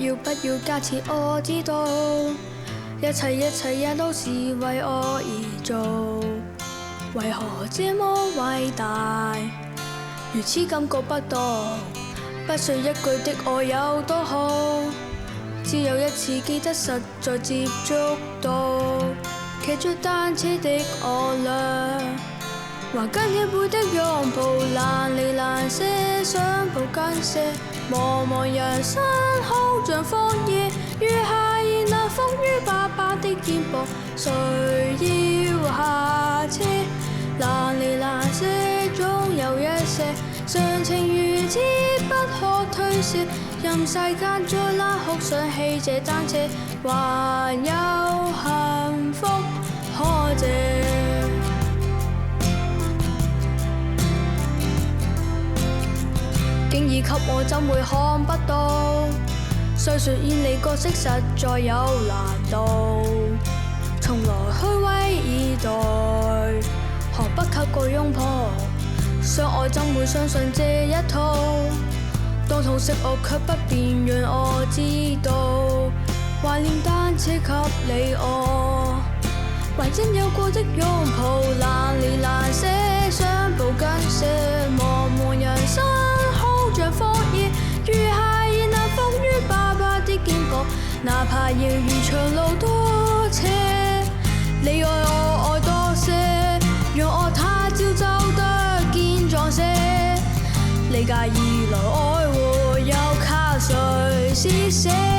要假設我知道，一切也都是為我而做。為何這麼偉大，如此感覺不到，不需一句的愛有多好，只有一次記得實在接觸到，騎着單車的我倆，還跟一輩的擁抱，難離難捨，想抱緊些。茫茫人生好像荒野，如孩兒能伏於爸爸的肩膊，誰要下車？難離難捨，總有一些常情如此不可推卸，任世間再冷酷，想起這單車，還有幸福可借。經已給我怎會看不到，雖說演你角色實在有難度，從來虛偽以待，何不給個擁抱？相愛怎會相信這一套？當痛惜我卻不便讓我知道，懷念單車給你我，懷真有過的擁抱，難離難捨，想抱緊些。茫茫人生好像荒野，如孩兒能伏於爸爸的肩膊，哪怕遙遠長路多斜，你愛我愛多些，讓我他朝走得健壯些。你介意來愛護，又靠誰施捨？